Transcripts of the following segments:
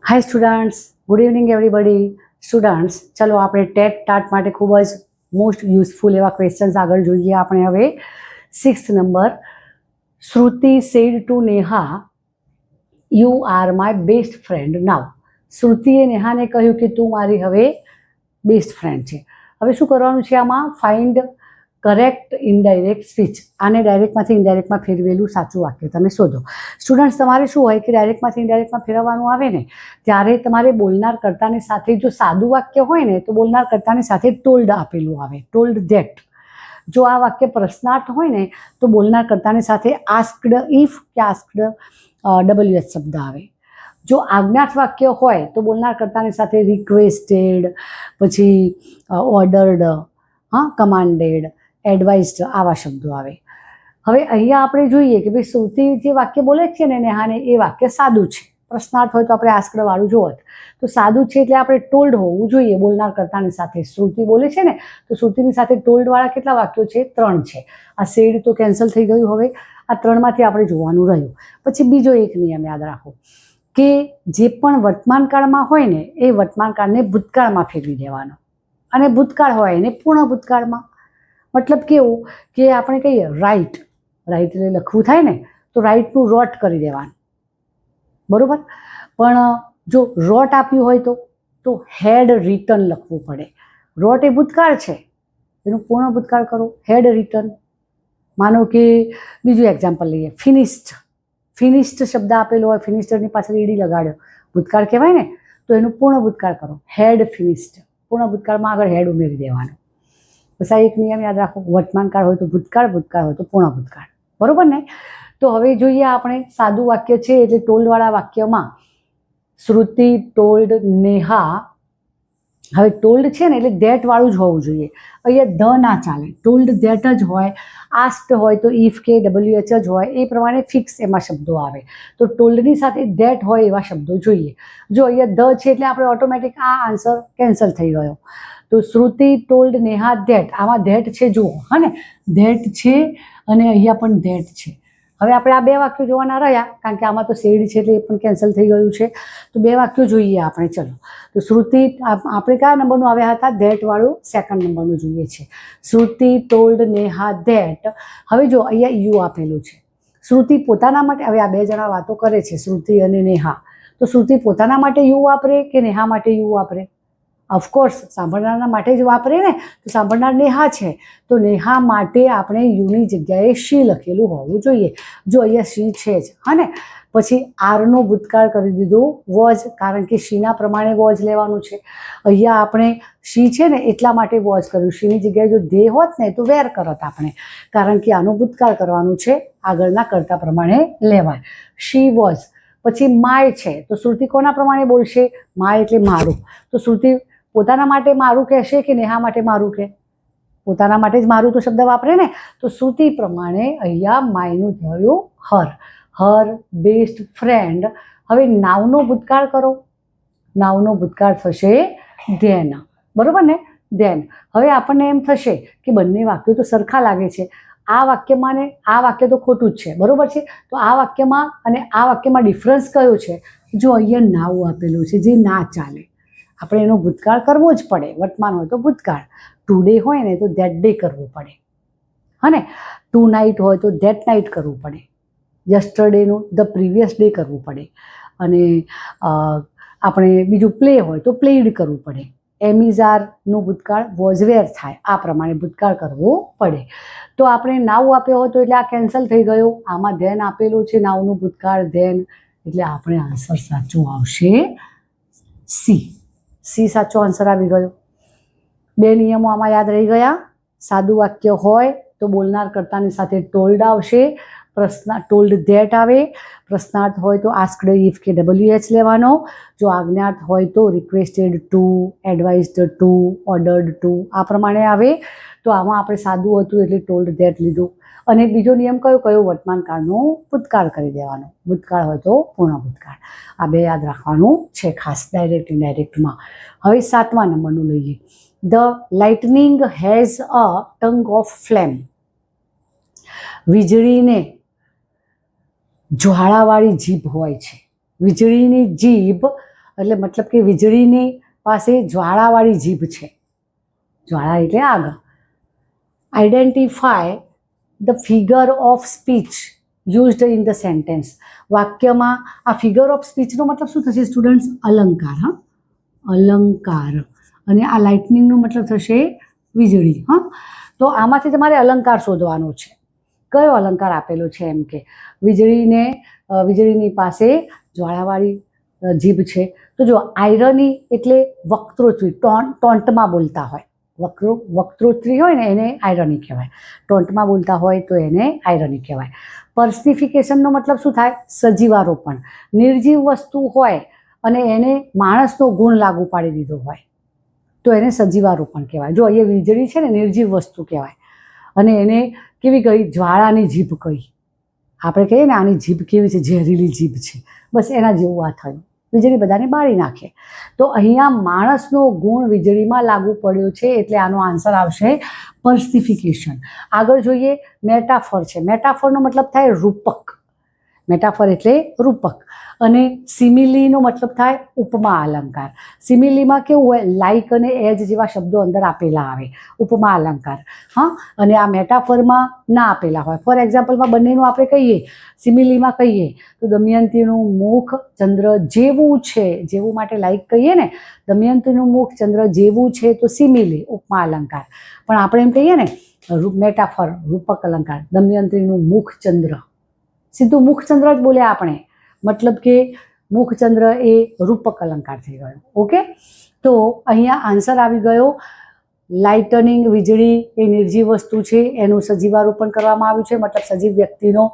હાય students, good evening everybody. Students, ચલો આપણે TET TAT માટે ખૂબ જ મોસ્ટ યુઝફુલ એવા ક્વેશ્ચન્સ આગળ જોઈએ. આપણે હવે 6th નંબર. Shruti said to Neha, you are my best friend now. શ્રુતિએ નેહાને કહ્યું કે તું મારી હવે બેસ્ટ ફ્રેન્ડ છે. હવે શું કરવાનું છે આમાં? Find correct indirect speech. આને ડાયરેક્ટમાંથી ઇનડાયરેક્ટમાં ફેરવેલું સાચું વાક્ય તમે શોધો. સ્ટુડન્ટ્સ, તમારે શું હોય કે ડાયરેક્ટમાંથી ઇનડાયરેક્ટમાં ફેરવવાનું આવે ને ત્યારે તમારે બોલનાર કર્તાની સાથે, જો સાદું વાક્ય હોય ને તો બોલનાર કર્તાની સાથે ટોલ્ડ આપેલું આવે, ટોલ્ડ ધેટ. જો આ વાક્ય પ્રશ્નાર્થ હોય ને તો બોલનાર કર્તાની સાથે આસ્કડ ઇફ કે આસ્કડ WH શબ્દ આવે. જો આજ્ઞાર્થ વાક્ય હોય તો બોલનાર કર્તાની સાથે રિક્વેસ્ટેડ, પછી ઓર્ડર્ડ, કમાન્ડેડ, એડવાઇસ્ડ આવા શબ્દો આવે. હવે અહીંયા આપણે જોઈએ કે ભાઈ શ્રુતિ જે વાક્ય બોલે છે ને નેહાને, એ વાક્ય સાદું છે. પ્રશ્નાર્થ હોય તો આપણે આસ્કડ વાળું જોત, તો સાદું છે એટલે આપણે ટોલ્ડ હોવું જોઈએ બોલનાર કર્તાની સાથે. શ્રુતિ બોલે છે ને તો શ્રુતિની સાથે ટોલ્ડ વાળા કેટલા વાક્યો છે? 3 છે. આ સેડ તો કેન્સલ થઈ ગયું. હવે આ 3માંથી આપણે જોવાનું રહ્યું. પછી બીજો એક નિયમ યાદ રાખો કે જે પણ વર્તમાન કાળમાં હોય ને એ વર્તમાન કાળને ભૂતકાળમાં ફેરવી દેવાનો, અને ભૂતકાળ હોય એને પૂર્ણ ભૂતકાળમાં. મતલબ કેવું કે આપણે કહીએ રાઇટ, રાઇટ એટલે લખવું થાય ને, તો રાઇટનું રોટ કરી દેવાનું, બરાબર. પણ જો રોટ આપ્યું હોય તો હેડ રિટર્ન લખવું પડે. રોટ એ ભૂતકાળ છે, એનું પૂર્ણ ભૂતકાળ કરો, હેડ રિટર્ન. માનો કે બીજું એક્ઝામ્પલ લઈએ, ફિનિશ્ડ. ફિનિશ્ડ શબ્દ આપેલો હોય, ફિનિશ્ડની પાછળ ઈડી લગાડ્યો, ભૂતકાળ કહેવાય ને, તો એનું પૂર્ણ ભૂતકાળ કરો, હેડ ફિનિશ્ડ. પૂર્ણ ભૂતકાળમાં આગળ હેડ ઉમેરી દેવાનું. બસ આ એક નિયમ યાદ રાખો. વર્તમાન કાળ હોય તો ભૂતકાળ, ભૂતકાળ હોય તો પૂર્ણ ભૂતકાળ, બરોબર ને. તો હવે જોઈએ આપણે સાદું વાક્ય છે એટલે ટોલ્ડવાળા વાક્યમાં શ્રુતિ ટોલ્ડ નેહા. હવે ટોલ્ડ છે ને એટલે ધેટ વાળું જ હોવું જોઈએ. અહીંયા ધ ના ચાલે, ટોલ્ડ ધેટ જ હોય. આસ્ક્ડ હોય તો ઇફ કે WH જ હોય, એ પ્રમાણે ફિક્સ એમાં શબ્દો આવે. તો ટોલ્ડની સાથે ધેટ હોય એવા શબ્દો જોઈએ. જો અહીંયા ધ છે એટલે આપણે ઓટોમેટિક આ આન્સર કેન્સલ થઈ ગયો. તો શ્રુતિ ટોલ્ડ નેહા ધેટ, આમાં ધેટ છે જુઓ, હા ને, ધેટ છે અને અહીંયા પણ ધેટ છે. હવે આપણે આ 2 વાક્યો જોવાના રહ્યા, કારણ કે આમાં તો સેડ છે એટલે એ પણ કેન્સલ થઈ ગયું છે. તો 2 વાક્યો જોઈએ આપણે. ચલો, તો શ્રુતિ આપણે કયા નંબરનું આવ્યા હતા? ધેટ વાળું 2nd નંબરનું જોઈએ છે. શ્રુતિ ટોલ્ડ નેહા ધેટ. હવે જો અહીંયા યુ આપેલું છે. શ્રુતિ પોતાના માટે, હવે આ 2 જણા વાતો કરે છે, શ્રુતિ અને નેહા, તો શ્રુતિ પોતાના માટે યુ વાપરે કે નેહા માટે યુ વાપરે? ઓફકોર્સ સાંભળનારના માટે જ વાપરે ને. તો સાંભળનાર નેહા છે તો નેહા માટે આપણે યુની જગ્યાએ શી લખેલું હોવું જોઈએ. જો અહીંયા શી છે જ, હા ને. પછી આરનો ભૂતકાળ કરી દીધું વોઝ, કારણ કે શીના પ્રમાણે વોઝ લેવાનું છે. અહીંયા આપણે શી છે ને એટલા માટે વોઝ કર્યું. શીની જગ્યાએ જો ધે હોત ને તો વેર કરત આપણે, કારણ કે આનું ભૂતકાળ કરવાનું છે, આગળના કરતા પ્રમાણે લેવાય. She was. પછી માય છે તો શ્રુતિ કોના પ્રમાણે બોલશે? માય એટલે મારું. તો શ્રુતિ પોતાના માટે મારું કહેશે કે નેહા માટે મારું કહે? પોતાના માટે જ મારું તો શબ્દ વાપરે ને. તો શ્રુતિ પ્રમાણે અહીંયા માયનું થયું હર. હર બેસ્ટ ફ્રેન્ડ. હવે નાવનો ભૂતકાળ કરો. નાવનો ભૂતકાળ થશે ધેન, બરોબર ને, ધેન. હવે આપણને એમ થશે કે બંને વાક્યો તો સરખા લાગે છે. આ વાક્યમાં ને આ વાક્ય તો ખોટું જ છે, બરોબર છે. તો આ વાક્યમાં અને આ વાક્યમાં ડિફરન્સ કયો છે? જો અહીંયા નાવ આપેલું છે, જે ના ચાલે. આપણે એનો ભૂતકાળ કરવો જ પડે. વર્તમાન હોય તો ભૂતકાળ, ટુડે હોય ને તો ધેટ ડે કરવું પડે, હા ને. ટુ નાઇટ હોય તો ધેટ નાઇટ કરવું પડે. યસ્ટરડેનું ધ પ્રીવિયસ ડે કરવું પડે. અને આપણે બીજું પ્લે હોય તો પ્લેડ કરવું પડે. એમિઝારનું ભૂતકાળ વોઝ વેર થાય, આ પ્રમાણે ભૂતકાળ કરવું પડે. તો આપણે નાવ આપ્યો હતો એટલે આ કેન્સલ થઈ ગયો. આમાં ધેન આપેલું છે, નાવનું ભૂતકાળ ધેન, એટલે આપણે આન્સર સાચો આવશે સી. સી સાચો આન્સર આવી ગયો. 2 નિયમો આમાં યાદ રહી ગયા. સાદું વાક્ય હોય તો બોલનાર કર્તાની સાથે ટોલ્ડ આવશે, ટોલ્ડ ધેટ આવે. પ્રશ્નાર્થ હોય તો આસ્કડ ઇફ કે WH લેવાનો. જો આજ્ઞાર્થ હોય તો requested to, advised to, ordered to, આ પ્રમાણે આવે. તો આમાં આપણે સાદું હતું એટલે ટોલ્ડ ધેટ લીધું. અને બીજો નિયમ કયો? વર્તમાન કાળનો ભૂતકાળ કરી દેવાનો. ભૂતકાળ હોય તો પૂર્ણ ભૂતકાળ. આ 2 યાદ રાખવાનું છે ખાસ, ડાયરેક્ટ ઇનડાયરેક્ટમાં. હવે 7મા નંબરનું લઈએ. The lightning has a tongue of flame. વીજળીને જ્વાળાવાળી જીભ હોય છે. વીજળીની જીભ એટલે મતલબ કે વીજળીની પાસે જ્વાળાવાળી જીભ છે. જ્વાળા એટલે આગ. Identify the figure of speech used in the sentence. વાક્યમાં આ ફિગર ઓફ સ્પીચનો મતલબ શું થશે સ્ટુડન્ટ્સ? અલંકાર. હા, અલંકાર. અને આ લાઇટનિંગનો મતલબ થશે વીજળી. હા, તો આમાંથી તમારે અલંકાર શોધવાનો છે. કયો અલંકાર આપેલો છે? એમ કે વીજળીની પાસે જ્વાળાવાળી જીભ છે. તો જો આયરની એટલે વક્તૃત્વ, ટોન્ટમાં બોલતા હોય. વક્તૃત્વ હોય ને એને આયરની કહેવાય. ટોન્ટમાં બોલતા હોય તો એને આયરની કહેવાય. પર્સનિફિકેશનનો મતલબ શું થાય? સજીવારોપણ. નિર્જીવ વસ્તુ હોય અને એને માણસનો ગુણ લાગુ પાડી દીધો હોય તો એને સજીવારોપણ કહેવાય. જો અહીંયા વીજળી છે ને નિર્જીવ વસ્તુ કહેવાય અને એને કેવી કહી? જ્વાળાની જીભ કહી. આપણે કહીએ ને આની જીભ કેવી છે? ઝેરીલી જીભ છે. બસ એના જેવું આ થયું. વીજળી બધાને બાળી નાખે. તો અહીંયા માણસનો ગુણ વીજળીમાં લાગુ પડ્યો છે એટલે આનો આન્સર આવશે પર્સિફિકેશન. આગળ જોઈએ, મેટાફર છે. મેટાફરનો મતલબ થાય રૂપક. મેટાફર એટલે રૂપક. અને સિમિલીનો મતલબ થાય ઉપમા અલંકાર. સિમિલીમાં કેવું હોય? લાઇક અને એજ જેવા શબ્દો અંદર આપેલા આવે, ઉપમા અલંકાર. હા, અને આ મેટાફરમાં ના આપેલા હોય. ફોર એક્ઝામ્પલમાં બંનેનું આપણે કહીએ, સિમિલીમાં કહીએ તો દમયંતીનું મુખ ચંદ્ર જેવું છે. જેવું માટે લાઇક કહીએ ને, દમયંતીનું મુખ ચંદ્ર જેવું છે તો સિમિલી, ઉપમા અલંકાર. પણ આપણે એમ કહીએ ને મેટાફર, રૂપક અલંકાર. દમયંતીનું મુખ ચંદ્ર, સીધું મુખચંદ્ર જ બોલ્યા આપણે, મતલબ કે મુખચંદ્ર એ રૂપક અલંકાર થઈ ગયો. ઓકે, તો અહીંયા આન્સર આવી ગયો. લાઇટનિંગ, વીજળી એ નિર્જીવ વસ્તુ છે, એનું સજીવારોપણ કરવામાં આવ્યું છે. મતલબ સજીવ વ્યક્તિનો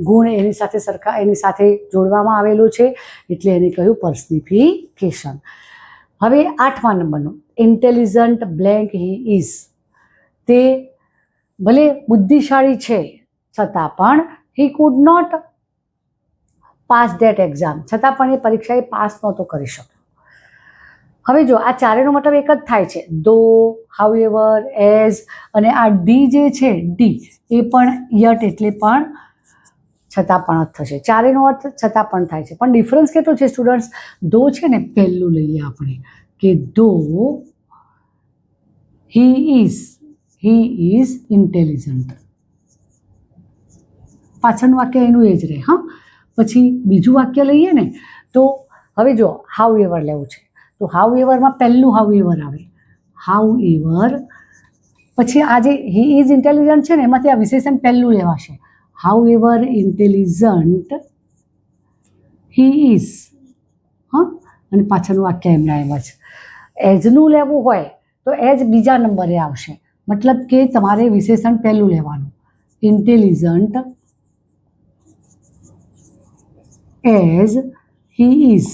ગુણ એની સાથે જોડવામાં આવેલો છે એટલે એને કહ્યું પર્સનિફિકેશન. હવે 8મા નંબરનું ઇન્ટેલિજન્ટ બ્લેન્ક હી ઇઝ. તે ભલે બુદ્ધિશાળી છે છતાં પણ he could not pass that exam. છતાં પણ એ પરીક્ષાએ પાસ નહોતો કરી શક્યો. હવે જો આ ચારેનો મતલબ એક જ થાય છે. ધો, હાઉએવર, એઝ અને આ ડી જે છે ડી એ પણ યટ એટલે પણ છતાં પણ જ થશે. ચારેનો અર્થ છતાં પણ થાય છે. પણ ડિફરન્સ કેટલો છે સ્ટુડન્ટ્સ? ધો છે ને પહેલું લઈએ આપણે કે ધો હી ઇઝ ઇન્ટેલિજન્ટ. પાછળનું વાક્ય એનું એ જ રહે. હા, પછી બીજું વાક્ય લઈએ ને તો હવે જો હાઉએવર લેવું છે તો હાઉએવરમાં પહેલું હાઉએવર આવે. હાઉએવર પછી આ જે હી ઇઝ ઇન્ટેલિજન્ટ છે ને એમાંથી આ વિશેષણ પહેલું લેવાશે. However intelligent he is. હા, અને પાછળનું વાક્ય એમના એમ જ. એજનું લેવું હોય તો એજ બીજા નંબરે આવશે. મતલબ કે તમારે વિશેષણ પહેલું લેવાનું. Intelligent as he is.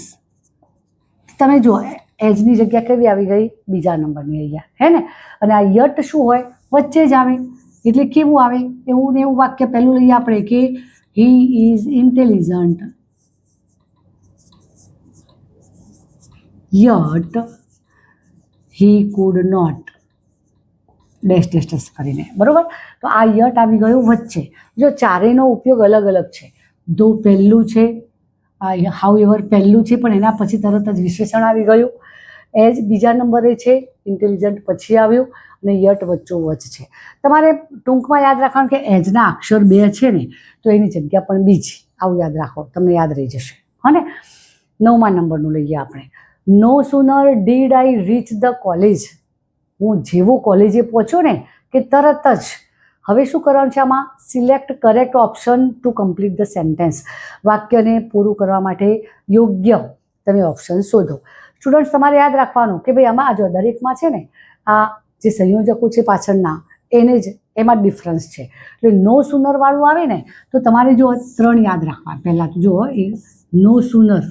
તમે જુઓ એજની જગ્યા કેવી આવી ગઈ? બીજા નંબરની અહીંયા, હે ને? અને આ યટ શું હોય? વચ્ચે જ આવે. એટલે કેવું આવે? એવું ને એવું વાક્ય પહેલું લઈએ આપણે કે he is intelligent yet he could not dash કરીને. બરોબર? તો આ યટ આવી ગયું વચ્ચે. જો ચારેયનો ઉપયોગ અલગ અલગ છે. ધો પહેલું છે, હાઉએવર પહેલું છે પણ એના પછી તરત જ વિશેષણ આવી ગયું. એજ બીજા નંબરે છે, ઇન્ટેલિજન્ટ પછી આવ્યું અને યટ વચ્ચોવચ્ચ છે. તમારે ટૂંકમાં યાદ રાખવાનું કે એજના અક્ષર 2 છે ને તો એની જગ્યા પણ બીજી. આવું યાદ રાખો, તમને યાદ રહી જશે. હા ને? 9મા નંબરનું લઈએ આપણે. No sooner did I reach the college. હું જેવો કોલેજે પહોંચ્યો ને કે તરત જ હવે શું કરવાનું છે આમાં? Select correct option to complete the sentence. વાક્યને પૂરું કરવા માટે યોગ્ય તમે ઓપ્શન શોધો. સ્ટુડન્ટ્સ તમારે યાદ રાખવાનું કે ભાઈ આમાં જો દરેકમાં છે ને આ જે સંયોજકો છે પાછળના એમાં ડિફરન્સ છે. એટલે નો સુનર વાળું આવે ને તો તમારે જો 3 યાદ રાખવા. પહેલાં તો જો એ નો સુનર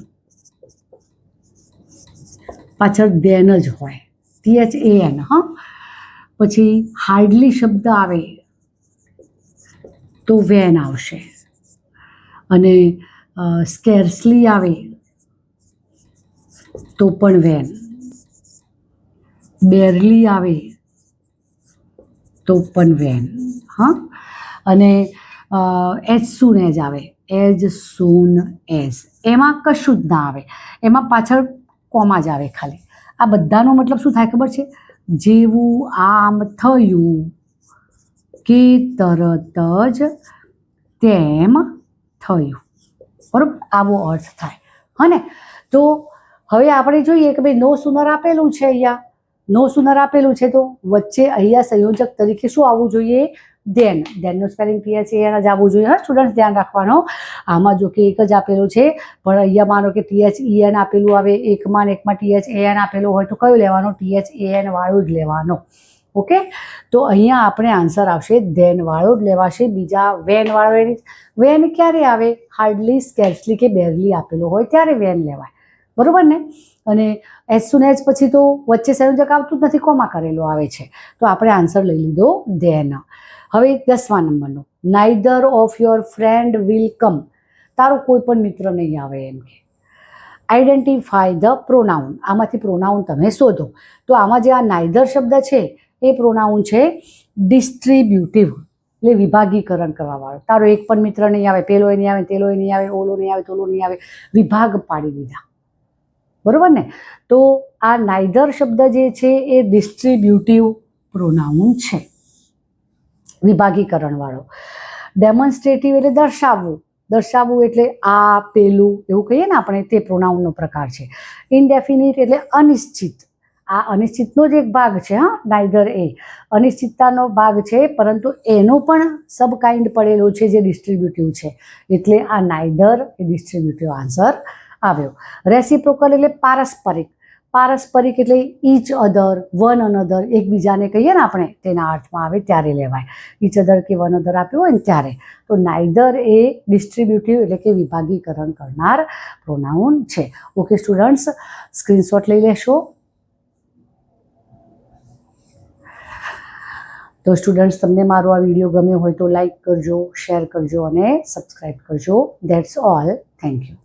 પાછળ દેન જ હોય, THAN. હા, પછી હાર્ડલી શબ્દ આવે તો વેન આવશે અને સ્કેર્સલી આવે તો પણ વેન. બેરલી આવે તો પણ વેન. હા, અને એઝ સૂન એઝ આવે, એઝ સૂન એઝ. એમાં કશું જ ના આવે. એમાં પાછળ કોમા જ આવે ખાલી. આ બધાનો મતલબ શું થાય ખબર છે? જેવું આમ થયું કે તરત જ તેમ થયું, બરાબર? આવો અર્થ થાય. હા ને? તો હવે આપણે જોઈએ કે ભાઈ નો સુનર આપેલું છે, અહીંયા નો સુનર આપેલું છે, તો વચ્ચે અહીંયા સંયોજક તરીકે શું આવવું જોઈએ? ધેન. ધેનનું સ્પેલિંગ THAN જ આવવું જોઈએ. હા સ્ટુડન્ટ્સ, ધ્યાન રાખવાનો. આમાં જો કે એક જ આપેલું છે, પણ અહીંયા માનો કે THEN આપેલું આવે, એકમાં ને એકમાં THAN આપેલું હોય તો કયું લેવાનું? THAN વાળું જ લેવાનો. ઓકે, તો અહીંયા આપણે આન્સર આવશે ધેન વાળો જ લેવાશે. બીજા વેન વાળો, વેન ક્યારે આવે? હાર્ડલી, સ્કેર્સલી કે બેરલી આપેલો હોય ત્યારે વેન લેવાય, બરોબર ને? અને એઝ સુન એઝ પછી તો વચ્ચે સંયોજક આવતું જ નથી, કોમા કરેલો આવે છે. તો આપણે આન્સર લઈ લીધો ધેન. હવે 10મા નંબરનો, neither of your friend will come. તારો કોઈ પણ મિત્ર નહીં આવે એમ કે. Identify the pronoun. આમાંથી પ્રોનાઉન તમે શોધો. તો આમાં જે આ નાઇધર શબ્દ છે એ પ્રોનાઉન છે ડિસ્ટ્રીબ્યુટિવ, એટલે વિભાગીકરણ કરવાવાળો. તારો એક પણ મિત્ર નહીં આવે, પેલો નહીં આવે, તેલો નહીં આવે, ઓલો નહીં આવે, તોલો નહીં આવે, વિભાગ પાડી દીધા, બરોબર ને? તો આ નાઇધર શબ્દ જે છે એ ડિસ્ટ્રીબ્યુટિવ પ્રોનાઉન છે, વિભાગીકરણ વાળો. ડેમોન્સ્ટ્રેટિવ એટલે દર્શાવવું. દર્શાવવું એટલે આ પેલું એવું કહીએ ને આપણે, તે પ્રોનાઉનનો પ્રકાર છે. ઇનડેફિનિટ એટલે અનિશ્ચિત. આ અનિશ્ચિતનો જ એક ભાગ છે. હા, નાઇધર એ અનિશ્ચિતતાનો ભાગ છે, પરંતુ એનો પણ સબ કાઇન્ડ પડેલો છે જે ડિસ્ટ્રીબ્યુટિવ છે, એટલે આ નાઇધર એ ડિસ્ટ્રીબ્યુટિવ આન્સર આવ્યો. રેસિપ્રોકલ એટલે પારસ્પરિક. પારસ્પરિક એટલે ઈચ અધર, વન અનધર, એકબીજાને કહીએ ને આપણે, તેના અર્થમાં આવે ત્યારે લેવાય. ઈચ અધર કે વન અધર આપ્યું હોય ને ત્યારે. તો નાઇધર એ ડિસ્ટ્રીબ્યુટિવ એટલે કે વિભાગીકરણ કરનાર પ્રોનાઉન છે. ઓકે સ્ટુડન્ટ્સ, સ્ક્રીનશોટ લઈ લેશો. તો સ્ટુડન્ટ્સ, તમને મારો આ વિડીયો ગમ્યો હોય તો લાઈક કરજો, શેર કરજો અને સબસ્ક્રાઈબ કરજો. That's all. Thank you.